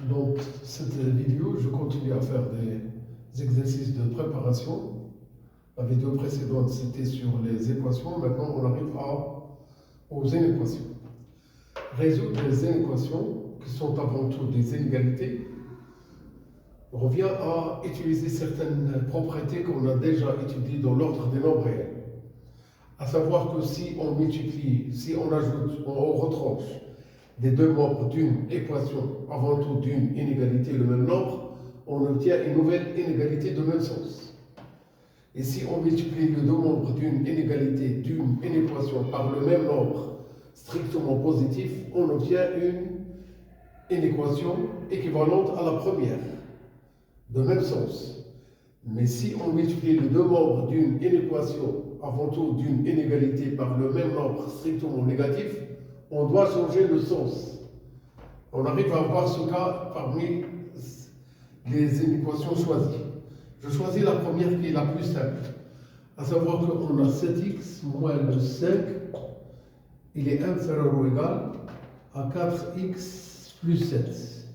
Donc, cette vidéo, je continue à faire des exercices de préparation. La vidéo précédente, c'était sur les équations. Maintenant, on arrive aux inéquations. Résoudre les inéquations, qui sont avant tout des inégalités, revient à utiliser certaines propriétés qu'on a déjà étudiées dans l'ordre des nombres réels. À savoir que si on multiplie, si on ajoute, on retranche des deux membres d'une équation, avant tout d'une inégalité, le même nombre, on obtient une nouvelle inégalité de même sens. Et si on multiplie les deux membres d'une inégalité, d'une équation par le même nombre strictement positif, on obtient une équation équivalente à la première, de même sens. Mais si on multiplie les deux membres d'une équation, avant tout d'une inégalité, par le même nombre strictement négatif, on doit changer le sens. On arrive à avoir ce cas parmi les équations choisies. Je choisis la première qui est la plus simple, à savoir qu'on a 7x moins le 5, il est inférieur ou égal à 4x plus 7.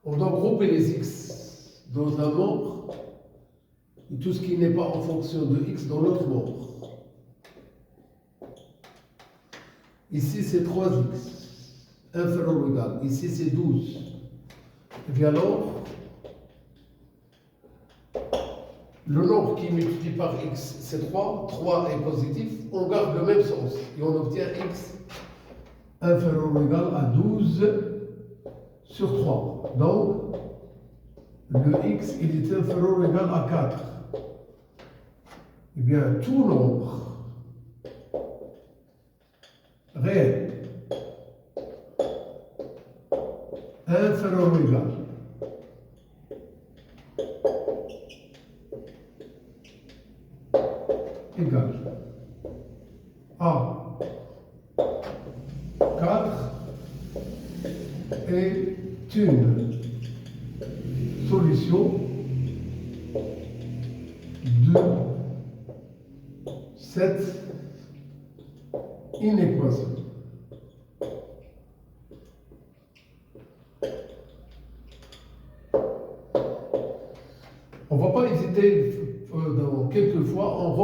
On doit grouper les x dans un nombre et tout ce qui n'est pas en fonction de x dans l'autre nombre. Ici c'est 3x, inférieur ou égal. Ici c'est 12. Et bien alors, le nombre qui multiplie par x, c'est 3. 3 est positif. On garde le même sens et on obtient x inférieur ou égal à 12 sur 3. Donc, le x, il est inférieur ou égal à 4. Eh bien, tout nombre réel inférieur ou égal à 4 est une solution de cette inéquation. On ne va pas hésiter dans quelques fois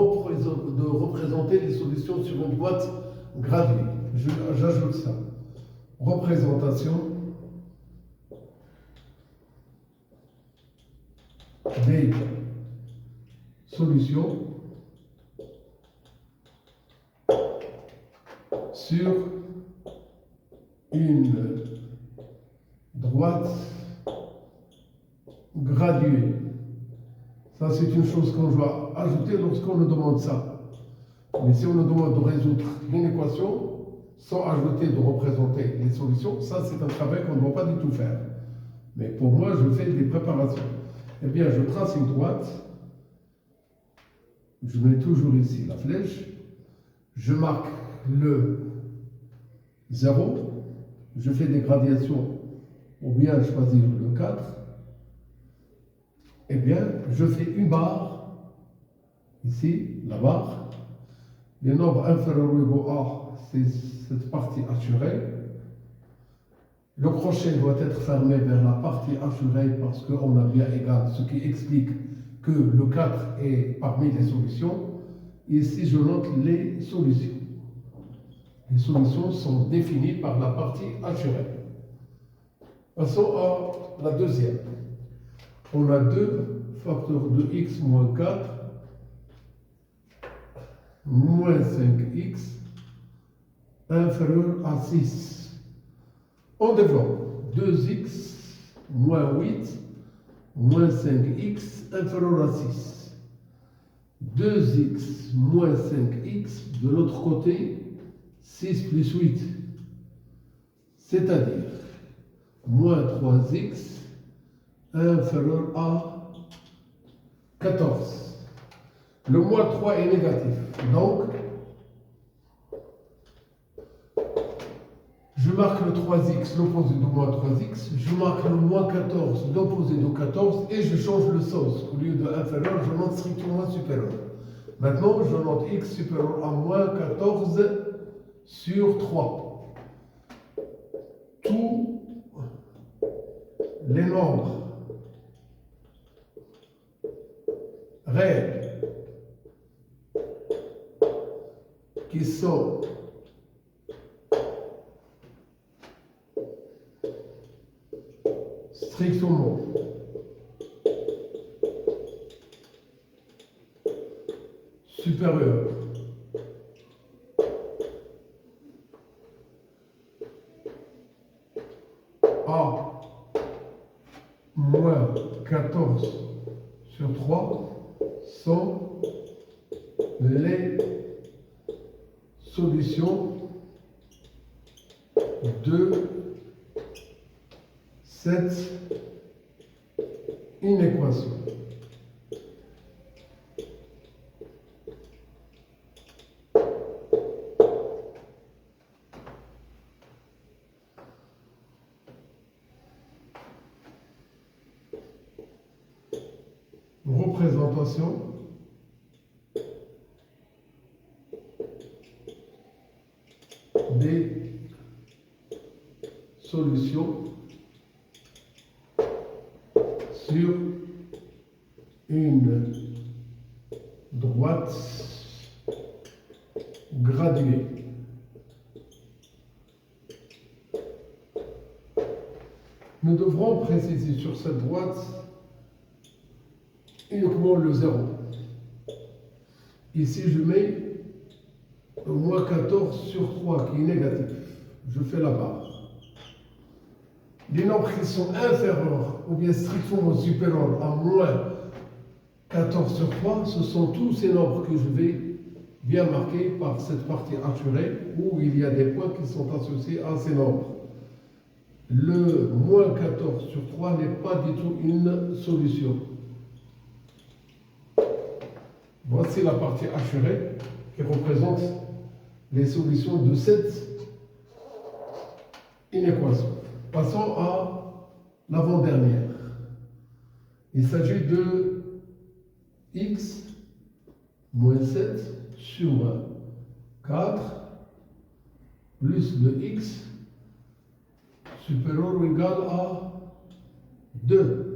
de représenter les solutions sur une boîte graduée. J'ajoute ça. Représentation des solutions sur une droite graduée. Ça, c'est une chose qu'on doit ajouter lorsqu'on nous demande ça. Mais si on nous demande de résoudre une équation sans ajouter de représenter les solutions, ça, c'est un travail qu'on ne doit pas du tout faire. Mais pour moi, je fais des préparations. Eh bien, je trace une droite. Je mets toujours ici la flèche. Je marque le 0. Je fais des gradations ou bien choisir le 4. Eh bien, je fais une barre, ici, la barre. Les nombres inférieurs ou égaux à, c'est cette partie assurée. Le crochet doit être fermé vers la partie assurée parce qu'on a bien égal, ce qui explique que le 4 est parmi les solutions. Ici, je note les solutions. Les solutions sont définies par la partie assurée. Passons à la deuxième. On a 2 facteurs de x moins 4 moins 5x inférieur à 6. On développe 2x moins 8 moins 5x inférieur à 6. 2x moins 5x, de l'autre côté, 6 plus 8. C'est-à-dire moins 3x inférieur à 14. Le moins 3 est négatif. Donc, je marque le 3x, l'opposé de moins 3x. Je marque le moins 14, l'opposé de 14. Et je change le sens. Au lieu de inférieur, je note strictement supérieur. Maintenant, je note x supérieur à moins 14 sur 3. Tout les nombres réels qui sont strictement supérieurs à moins 14 sur 3 sont les solutions de cette inéquation. Représentation des solutions sur une droite graduée. Nous devrons préciser sur cette droite uniquement le 0. Ici, je mets moins 14 sur 3 qui est négatif. Je fais la barre. Les nombres qui sont inférieurs ou bien strictement supérieurs à moins 14 sur 3, ce sont tous ces nombres que je vais bien marquer par cette partie assurée où il y a des points qui sont associés à ces nombres. Le moins 14 sur 3 n'est pas du tout une solution. Voici la partie assurée qui représente les solutions de cette inéquation. Passons à l'avant-dernière. Il s'agit de x moins 7 sur 4 plus le x supérieur ou égal à 2.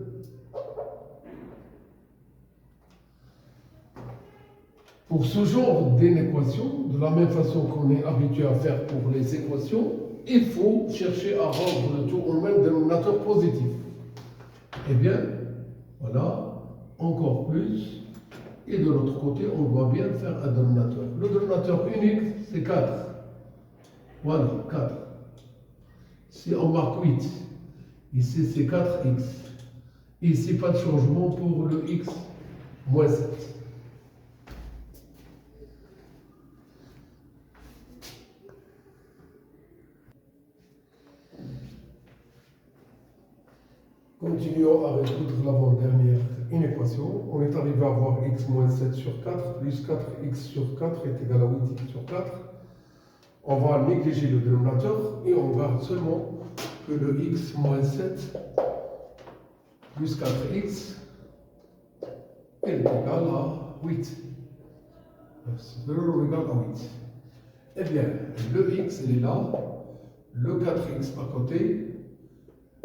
Pour ce genre d'inéquation, de la même façon qu'on est habitué à faire pour les équations, il faut chercher à rendre le tout au même dénominateur positif. Eh bien, voilà, encore plus. Et de l'autre côté, on doit bien faire un dénominateur. Le dénominateur unique, c'est 4. Voilà, 4. Si on marque 8, ici c'est 4x. Ici, pas de changement pour le x moins 7. Continuons à résoudre l'avant-dernière inéquation. On est arrivé à avoir x moins 7 sur 4 plus 4x sur 4 est égal à 8x sur 4. On va négliger le dénominateur et on garde seulement que le x moins 7 plus 4x est égal à 8. Supérieur ou égal à 8. Eh bien, le x il est là, le 4x à côté,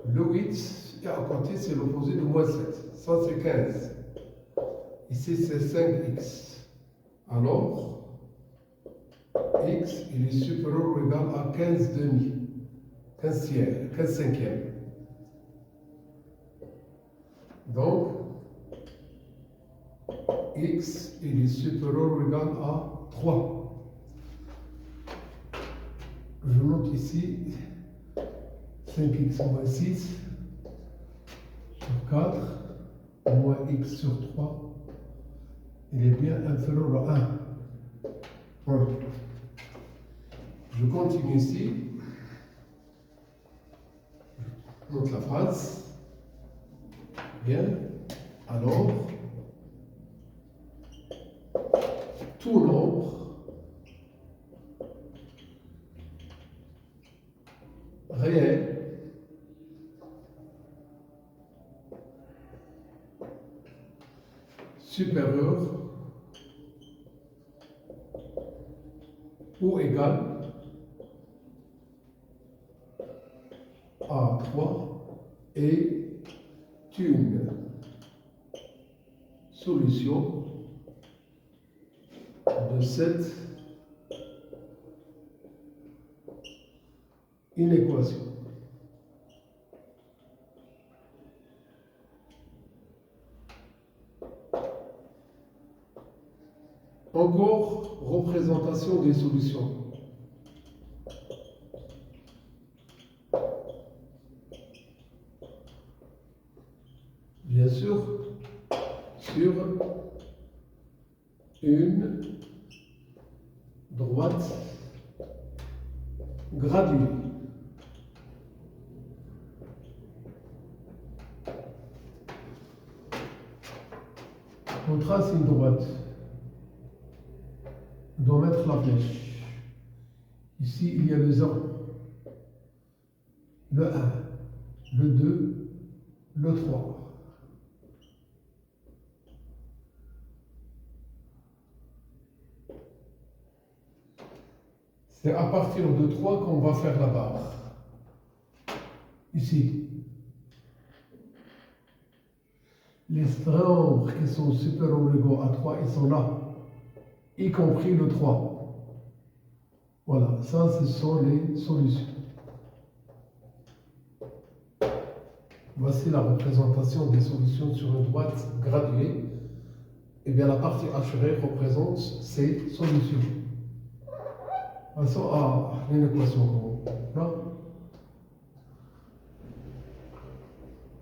le 8 et à côté c'est l'opposé de moins 7. Ça c'est 15. Ici c'est 5x. Alors, x il est supérieur ou égal à 15 demi. 15 tiers, 15 cinquièmes. Donc, x il est supérieur ou égal à 3. Je note ici 5x moins 6 sur 4 moins x sur 3, il est bien inférieur à 1. Voilà. Je continue ici. Je note la phrase. Bien. Alors, tout nombre réel supérieur ou égal à 3 est une solution de cette inéquation. Encore, représentation des solutions. Bien sûr, sur une droite graduée. On trace une droite. On doit mettre la flèche. Ici, il y a le 0, le 1, le 2, le 3. C'est à partir de 3 qu'on va faire la barre. Ici. Les nombres qui sont supérieurs ou égaux à 3, ils sont là, y compris le 3. Voilà, ça, ce sont les solutions. Voici la représentation des solutions sur une droite graduée. Eh bien, la partie assurée représente ces solutions. Passons à une équation. Là.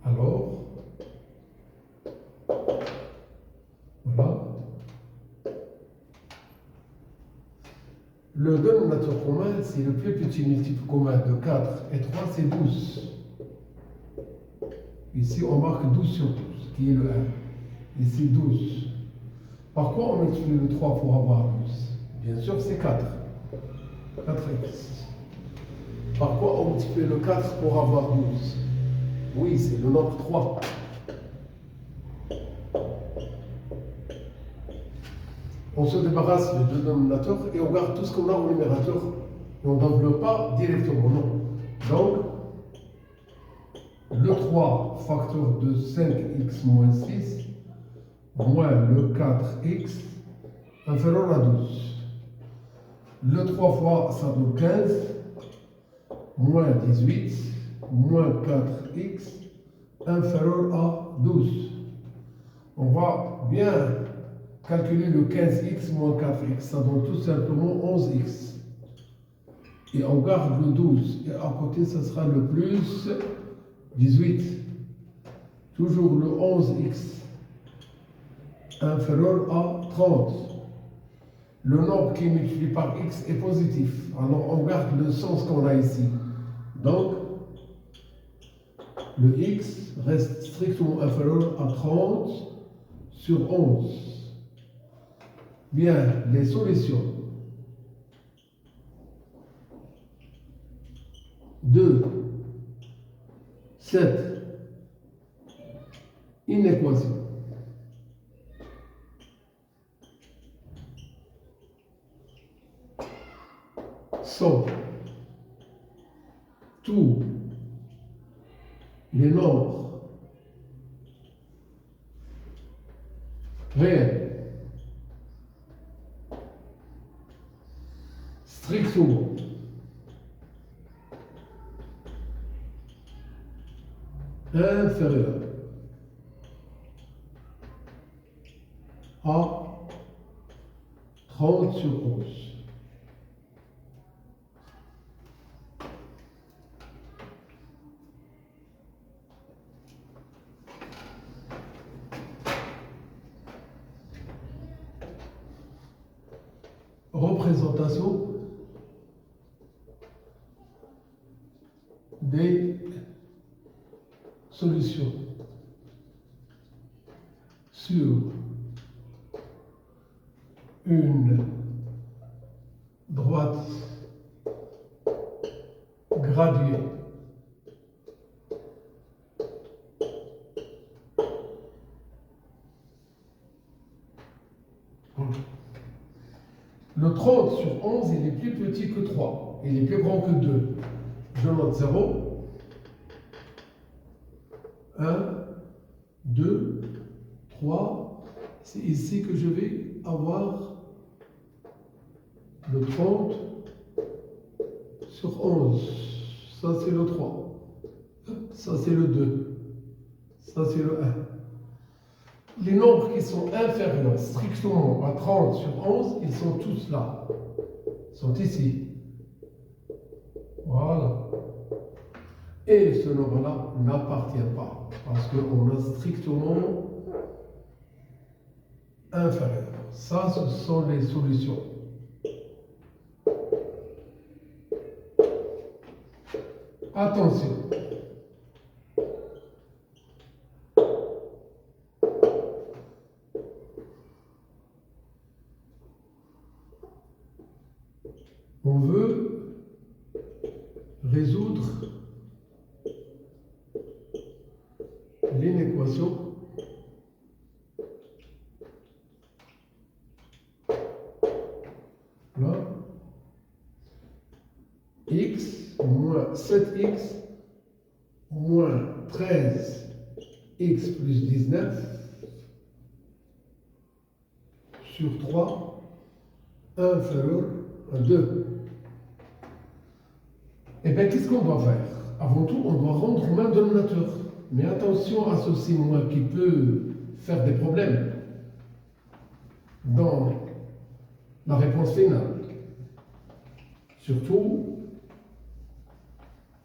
Alors, voilà. Le dénominateur commun, c'est le plus petit multiple commun de 4 et 3, c'est 12. Ici, on marque 12 sur 12, qui est le 1. Ici, 12. Par quoi on multiplie le 3 pour avoir 12? Bien sûr, c'est 4. 4x. Par quoi on multiplie le 4 pour avoir 12? Oui, c'est le nombre 3. On se débarrasse des deux dénominateurs et on garde tout ce qu'on a au numérateur. Et on n'enveloppe pas directement, non. Donc, le 3 facteur de 5x moins 6 moins le 4x inférieur à 12. Le 3 fois, ça donne 15, moins 18, moins 4x, inférieur à 12. On va bien calculer le 15x moins 4x, ça donne tout simplement 11x. Et on garde le 12, et à côté, ça sera le plus 18. Toujours le 11x, inférieur à 30. Le nombre qui est multiplié par x est positif. Alors on garde le sens qu'on a ici. Donc, le x reste strictement inférieur à 30 sur 11. Bien, les solutions. 2, 7, inéquation. Sont tous les nombres réels strictement inférieurs à 30 sur 11. Représentation des solutions sur une droite graduée Le 30 sur 11, il est plus petit que 3. Il est plus grand que 2. Je note 0, 1, 2, 3. C'est ici que je vais avoir le 30 sur 11. Ça, c'est le 3. Ça, c'est le 2. Ça, c'est le 1. Les nombres qui sont inférieurs strictement à 30 sur 11, ils sont tous là. Ils sont ici. Voilà. Et ce nombre-là n'appartient pas, parce qu'on a strictement inférieur. Ça, ce sont les solutions. Attention. On veut résoudre l'inéquation là, x moins 7x moins 13x plus 19 sur 3 inférieur à 2. Eh bien, qu'est-ce qu'on doit faire? Avant tout, on doit rendre moins de dénominateur. Mais attention à ceci, moi, qui peut faire des problèmes dans la réponse finale. Surtout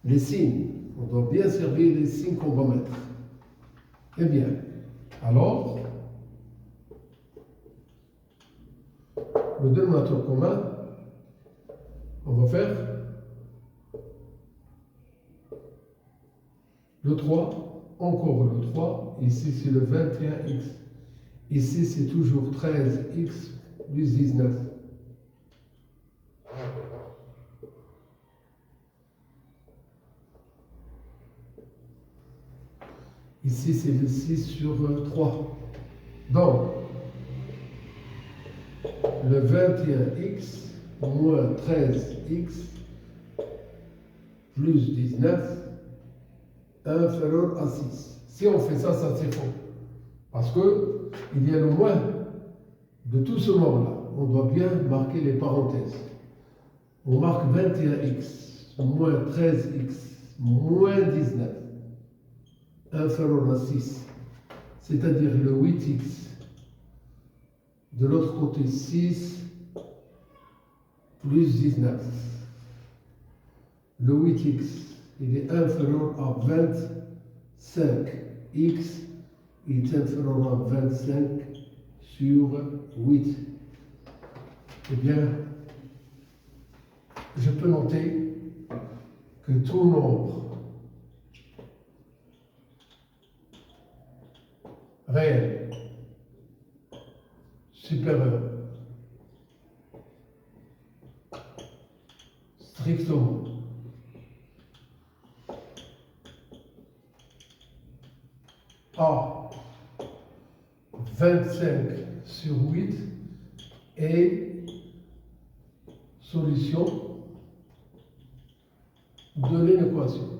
les signes. On doit bien servir les signes qu'on va mettre. Eh bien, alors, le dénominateur commun, on va faire le 3, encore le 3, ici c'est le 21x, ici c'est toujours 13x plus 19. Ici c'est le 6 sur 3. Donc, le 21x moins 13x plus 19 inférieur à 6. Si on fait ça, ça c'est faux. Parce que il y a le moins de tout ce nombre-là. On doit bien marquer les parenthèses. On marque 21x moins 13x moins 19 inférieur à 6. C'est-à-dire le 8x. De l'autre côté, 6 plus 19. Le 8x, il est inférieur à 25. X est inférieur à 25 sur 8. Eh bien, je peux noter que tout nombre réel supérieur strictement à 25 sur 8 est solution de l'inéquation.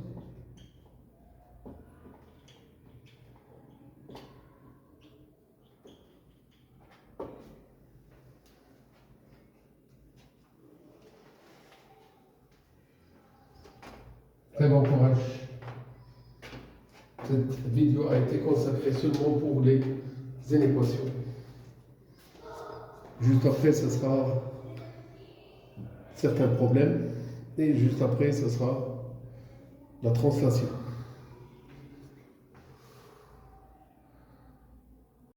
Très bon courage. Cette vidéo a été consacrée seulement pour les inéquations. Juste après, ce sera certains problèmes. Et juste après, ce sera la translation.